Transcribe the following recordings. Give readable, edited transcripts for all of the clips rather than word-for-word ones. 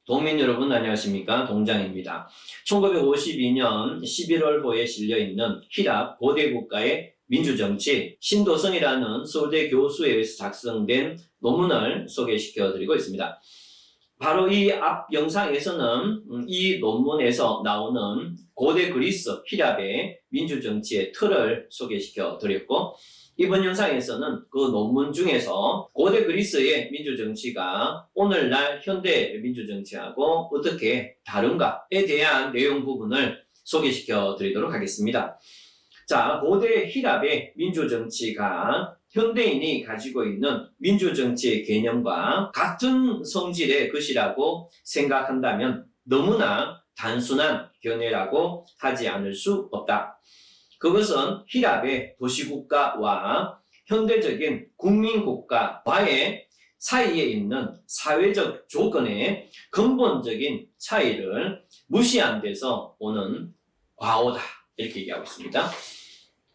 동민 여러분 안녕하십니까? 동장입니다. 1952년 11월호에 실려있는 히랍 고대 국가의 민주정치 신도성이라는 서울대 교수에 의해서 작성된 논문을 소개시켜 드리고 있습니다. 바로 이 앞 영상에서는 이 논문에서 나오는 고대 그리스 히랍의 민주정치의 틀을 소개시켜 드렸고, 이번 영상에서는 그 논문 중에서 고대 그리스의 민주정치가 오늘날 현대 민주정치하고 어떻게 다른가에 대한 내용 부분을 소개시켜 드리도록 하겠습니다. 자, 고대 히랍의 민주정치가 현대인이 가지고 있는 민주정치의 개념과 같은 성질의 것이라고 생각한다면 너무나 단순한 견해라고 하지 않을 수 없다. 그것은 히랍의 도시국가와 현대적인 국민국가와의 사이에 있는 사회적 조건의 근본적인 차이를 무시한 데서 오는 과오다. 이렇게 얘기하고 있습니다.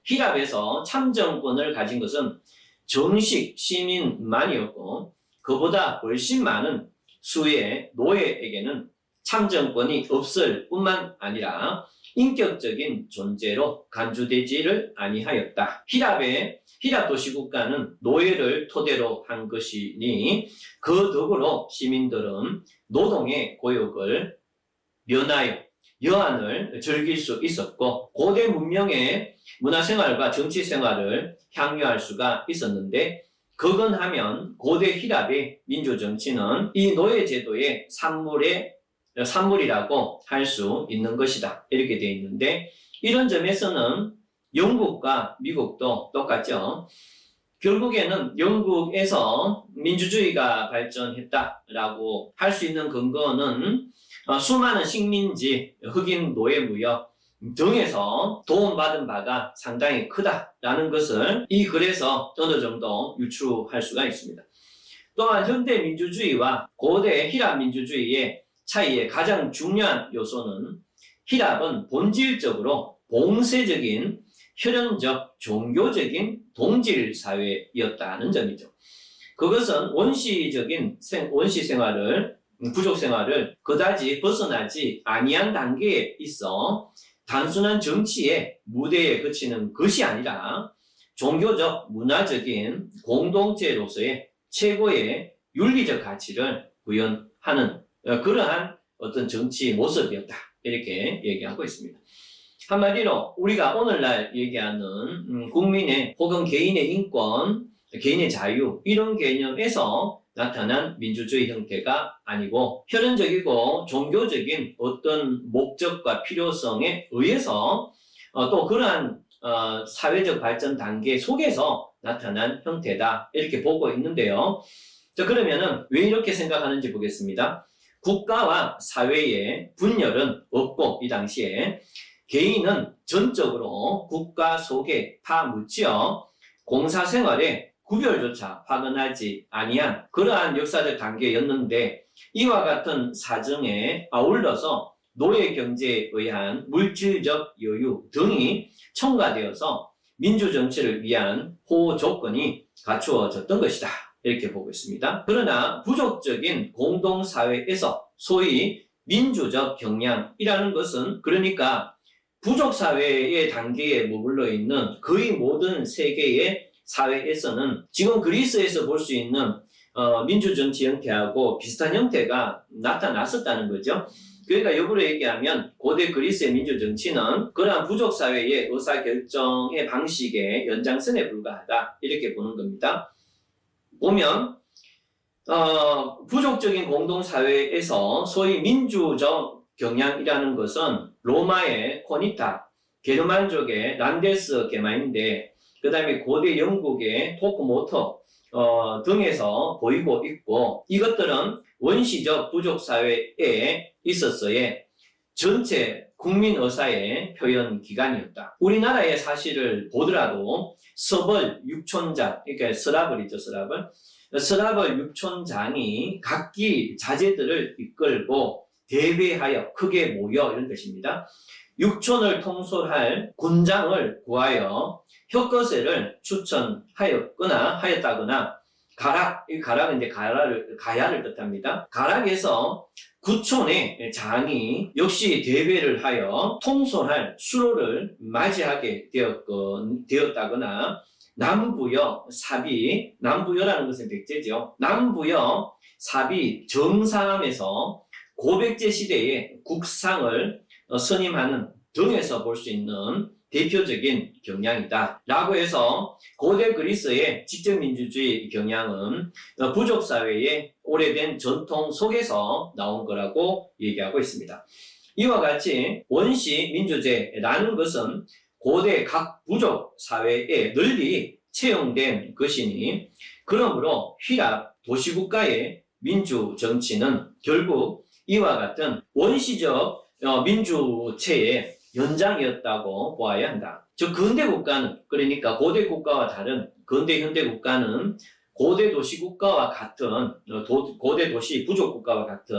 히랍에서 참정권을 가진 것은 정식 시민만이었고, 그보다 훨씬 많은 수의 노예에게는 참정권이 없을 뿐만 아니라 인격적인 존재로 간주되지를 아니하였다. 히랍 도시국가는 노예를 토대로 한 것이니 그 덕으로 시민들은 노동의 고역을 면하여 여한을 즐길 수 있었고, 고대 문명의 문화생활과 정치생활을 향유할 수가 있었는데, 거건하면 고대 히랍의 민주정치는 이 노예제도의 산물이라고 할 수 있는 것이다. 이렇게 되어 있는데, 이런 점에서는 영국과 미국도 똑같죠. 결국에는 영국에서 민주주의가 발전했다라고 할 수 있는 근거는 수많은 식민지, 흑인 노예 무역 등에서 도움받은 바가 상당히 크다라는 것을 이 글에서 어느 정도 유추할 수가 있습니다. 또한 현대 민주주의와 고대 히랍 민주주의의 차이의 가장 중요한 요소는 히랍은 본질적으로 봉쇄적인 혈연적 종교적인 동질 사회였다는 점이죠. 그것은 원시 생활을 부족 생활을 그다지 벗어나지 아니한 단계에 있어 단순한 정치의 무대에 그치는 것이 아니라 종교적 문화적인 공동체로서의 최고의 윤리적 가치를 구현하는 그러한 어떤 정치 모습이었다. 이렇게 얘기하고 있습니다. 한마디로 우리가 오늘날 얘기하는 국민의 혹은 개인의 인권, 개인의 자유 이런 개념에서 나타난 민주주의 형태가 아니고 혈연적이고 종교적인 어떤 목적과 필요성에 의해서 또 그러한 사회적 발전 단계 속에서 나타난 형태다. 이렇게 보고 있는데요. 자, 그러면은 왜 이렇게 생각하는지 보겠습니다. 국가와 사회의 분열은 없고 이 당시에 개인은 전적으로 국가 속에 파묻혀 공사생활에 구별조차 확인하지 아니한 그러한 역사적 단계였는데, 이와 같은 사정에 아울러서 노예 경제에 의한 물질적 여유 등이 첨가되어서 민주정치를 위한 호호 조건이 갖추어졌던 것이다. 이렇게 보고 있습니다. 그러나 부족적인 공동사회에서 소위 민주적 경향이라는 것은, 그러니까 부족사회의 단계에 머물러 있는 거의 모든 세계의 사회에서는 지금 그리스에서 볼 수 있는 민주정치 형태하고 비슷한 형태가 나타났었다는 거죠. 그러니까 역으로 얘기하면 고대 그리스의 민주정치는 그러한 부족사회의 의사결정의 방식의 연장선에 불과하다. 이렇게 보는 겁니다. 보면 부족적인 공동사회에서 소위 민주적 경향이라는 것은 로마의 코니타, 게르만족의 란데스 게마인데, 그 다음에 고대 영국의 토크모터 등에서 보이고 있고, 이것들은 원시적 부족사회에 있어서의 전체 국민의사의 표현 기관이었다. 우리나라의 사실을 보더라도 서벌 6촌장, 그러니까 서라벌이죠, 서라벌. 서라벌 6촌장이 각기 자제들을 이끌고 대회하여 크게 모여 이런 뜻입니다. 6촌을 통솔할 군장을 구하여 혁거세를 하였다거나 가락, 이 가락은 이제 가야를 뜻합니다. 가락에서 구촌의 장이 역시 대회를 하여 통솔할 수로를 맞이하게 되었다거나 남부여 사비, 남부여라는 것은 백제죠. 남부여 사비 정삼에서 고백제 시대의 국상을 선임하는 등에서 볼 수 있는 대표적인 경향이다 라고 해서 고대 그리스의 직접민주주의 경향은 부족사회의 오래된 전통 속에서 나온 거라고 얘기하고 있습니다. 이와 같이 원시 민주제라는 것은 고대 각 부족 사회에 널리 채용된 것이니 그러므로 휘랍 도시국가의 민주정치는 결국 이와 같은 원시적 민주체의 연장이었다고 보아야 한다. 즉 근대 국가는 그러니까 고대 국가와 다른 근대 현대 국가는 고대 도시 국가와 같은 고대 도시 부족 국가와 같은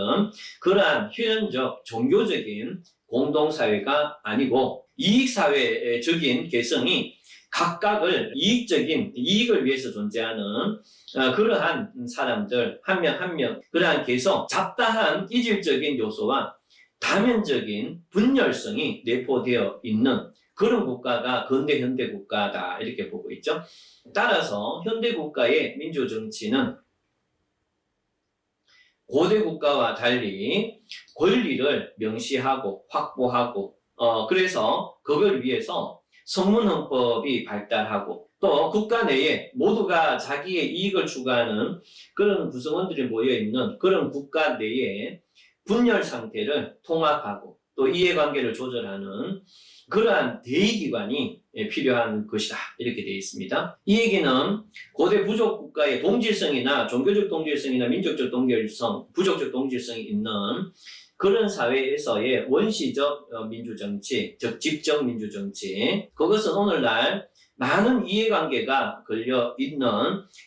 그러한 휴전적 종교적인 공동사회가 아니고 이익사회적인 개성이 각각을 이익을 위해서 존재하는 그러한 사람들 한 명 한 명 그러한 개성 잡다한 이질적인 요소와 다면적인 분열성이 내포되어 있는 그런 국가가 근대 현대 국가다 이렇게 보고 있죠. 따라서 현대 국가의 민주정치는 고대 국가와 달리 권리를 명시하고 확보하고 그래서 그걸 위해서 성문헌법이 발달하고 또 국가 내에 모두가 자기의 이익을 추구하는 그런 구성원들이 모여있는 그런 국가 내에 분열 상태를 통합하고 또 이해관계를 조절하는 그러한 대의기관이 필요한 것이다 이렇게 되어 있습니다. 이 얘기는 고대 부족 국가의 동질성이나 종교적 동질성이나 민족적 동질성, 부족적 동질성이 있는 그런 사회에서의 원시적 민주정치, 즉 직접 민주정치 그것은 오늘날 많은 이해관계가 걸려있는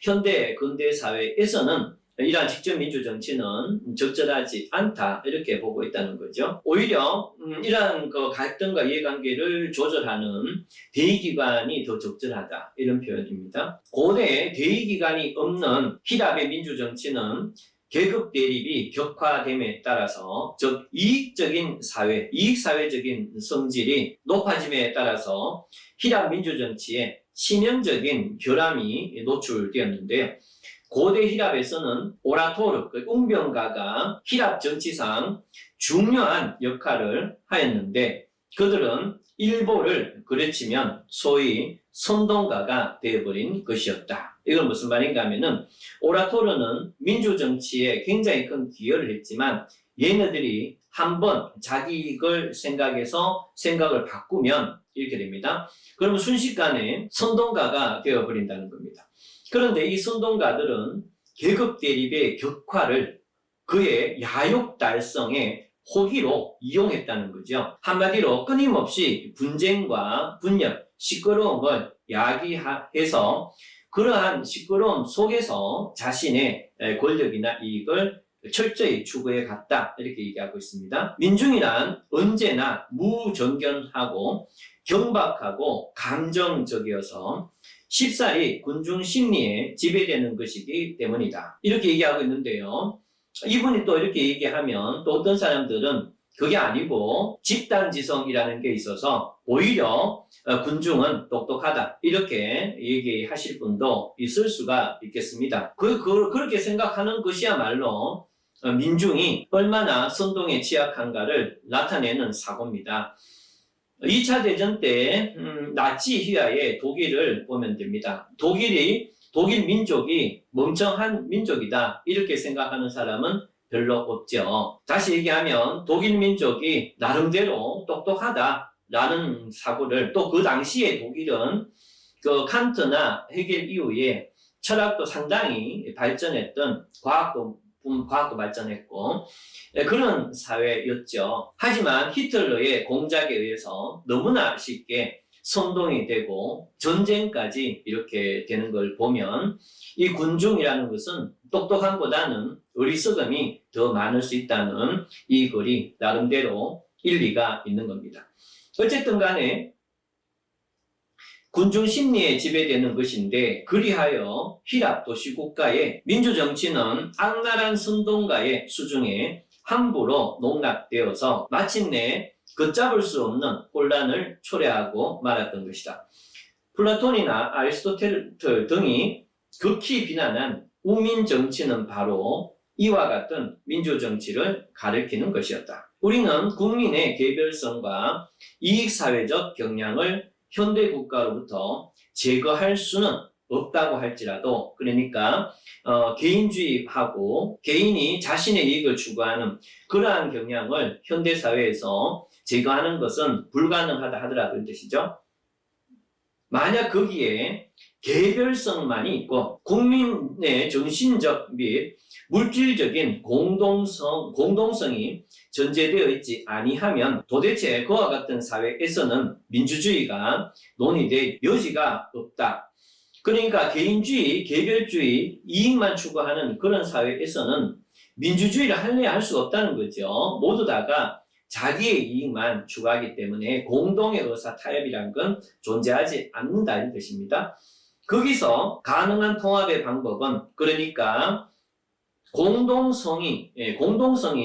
현대 근대 사회에서는 이러한 직접 민주정치는 적절하지 않다 이렇게 보고 있다는 거죠. 오히려 이러한 갈등과 이해관계를 조절하는 대의기관이 더 적절하다 이런 표현입니다. 고대 대의기관이 없는 휘랍의 민주정치는 계급 대립이 격화됨에 따라서 즉 이익적인 사회, 이익사회적인 성질이 높아짐에 따라서 휘랍 민주정치에 치명적인 결함이 노출되었는데요. 고대 휘랍에서는 오라토르, 웅변가가 휘랍 정치상 중요한 역할을 하였는데 그들은 일보를 그르치면 소위 선동가가 되어버린 것이었다. 이건 무슨 말인가 하면은 오라토르는 민주정치에 굉장히 큰 기여를 했지만 얘네들이 한번 자기 이익을 생각해서 생각을 바꾸면 이렇게 됩니다. 그러면 순식간에 선동가가 되어버린다는 겁니다. 그런데 이 선동가들은 계급 대립의 격화를 그의 야욕 달성의 호기로 이용했다는 거죠. 한마디로 끊임없이 분쟁과 분열, 시끄러움을 야기해서 그러한 시끄러움 속에서 자신의 권력이나 이익을 철저히 추구해 갔다 이렇게 얘기하고 있습니다. 민중이란 언제나 무정견하고 경박하고 감정적이어서 쉽사리 군중 심리에 지배되는 것이기 때문이다. 이렇게 얘기하고 있는데요. 이분이 또 이렇게 얘기하면 또 어떤 사람들은 그게 아니고 집단지성이라는 게 있어서 오히려 군중은 똑똑하다. 이렇게 얘기하실 분도 있을 수가 있겠습니다. 그렇게 생각하는 것이야말로 민중이 얼마나 선동에 취약한가를 나타내는 사고입니다. 2차 대전 때 나치 휘하의 독일을 보면 됩니다. 독일 민족이 멍청한 민족이다 이렇게 생각하는 사람은 별로 없죠. 다시 얘기하면 독일 민족이 나름대로 똑똑하다라는 사고를 또 그 당시에 독일은 그 칸트나 헤겔 이후에 철학도 상당히 발전했던 과학도 발전했고 그런 사회였죠. 하지만 히틀러의 공작에 의해서 너무나 쉽게 선동이 되고 전쟁까지 이렇게 되는 걸 보면 이 군중이라는 것은 똑똑함보다는 어리석음이 더 많을 수 있다는 이 글이 나름대로 일리가 있는 겁니다. 어쨌든 간에 군중 심리에 지배되는 것인데 그리하여 휘랍 도시 국가의 민주정치는 악랄한 선동가의 수중에 함부로 농락되어서 마침내 걷잡을 수 없는 혼란을 초래하고 말았던 것이다. 플라톤이나 아리스토텔 등이 극히 비난한 우민 정치는 바로 이와 같은 민주정치를 가리키는 것이었다. 우리는 국민의 개별성과 이익사회적 경향을 현대 국가로부터 제거할 수는 없다고 할지라도, 그러니까 개인주의하고 개인이 자신의 이익을 추구하는 그러한 경향을 현대사회에서 제거하는 것은 불가능하다 하더라도 이 뜻이죠. 만약 거기에 개별성만이 있고 국민의 정신적 및 물질적인 공동성이 전제되어 있지 아니하면 도대체 그와 같은 사회에서는 민주주의가 논의될 여지가 없다. 그러니까 개인주의, 개별주의, 이익만 추구하는 그런 사회에서는 민주주의를 할래야 할 수가 없다는 거죠. 모두 다가 자기의 이익만 추구하기 때문에 공동의 의사 타협이란 건 존재하지 않는다는 뜻입니다. 거기서 가능한 통합의 방법은, 그러니까 공동성이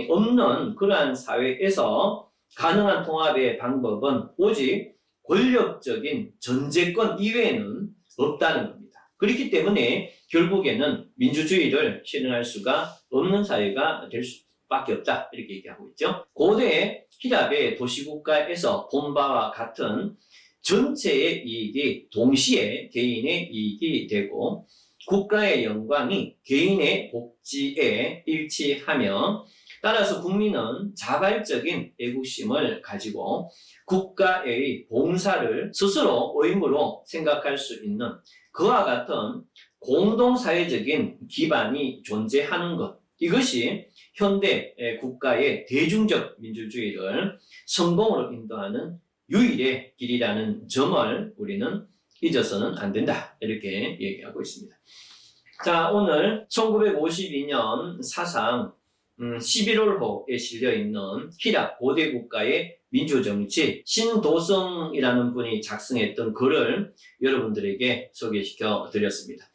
없는 그러한 사회에서 가능한 통합의 방법은 오직 권력적인 전제권 이외에는 없다는 겁니다. 그렇기 때문에 결국에는 민주주의를 실현할 수가 없는 사회가 될 수밖에 없다, 이렇게 얘기하고 있죠. 고대 히랍의 도시국가에서 본 바와 같은 전체의 이익이 동시에 개인의 이익이 되고 국가의 영광이 개인의 복지에 일치하며, 따라서 국민은 자발적인 애국심을 가지고 국가의 봉사를 스스로 의무로 생각할 수 있는 그와 같은 공동사회적인 기반이 존재하는 것, 이것이 현대 국가의 대중적 민주주의를 성공으로 인도하는 유일의 길이라는 점을 우리는 잊어서는 안 된다, 이렇게 얘기하고 있습니다. 자, 오늘 1952년 사상 11월호에 실려있는 히랍 고대 국가의 민주정치, 신도성이라는 분이 작성했던 글을 여러분들에게 소개시켜 드렸습니다.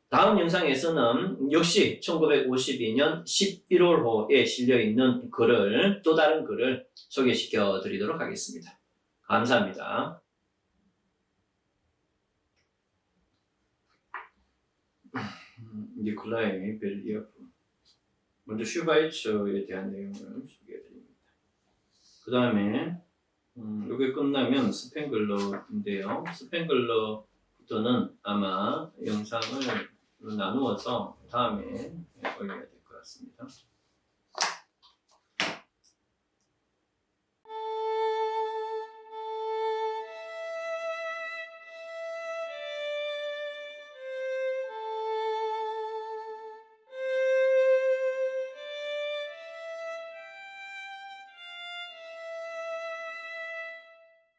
다음 영상에서는 역시 1952년 11월호에 실려있는 글을, 또 다른 글을 소개시켜 드리도록 하겠습니다. 감사합니다. 니콜라이 벨리아프. 먼저 슈바이처에 대한 내용을 소개해드립니다. 그 다음에 이게 끝나면 스팽글러인데요. 스팽글러부터는 아마 영상을 나누어서 다음에 올려야 될 것 같습니다.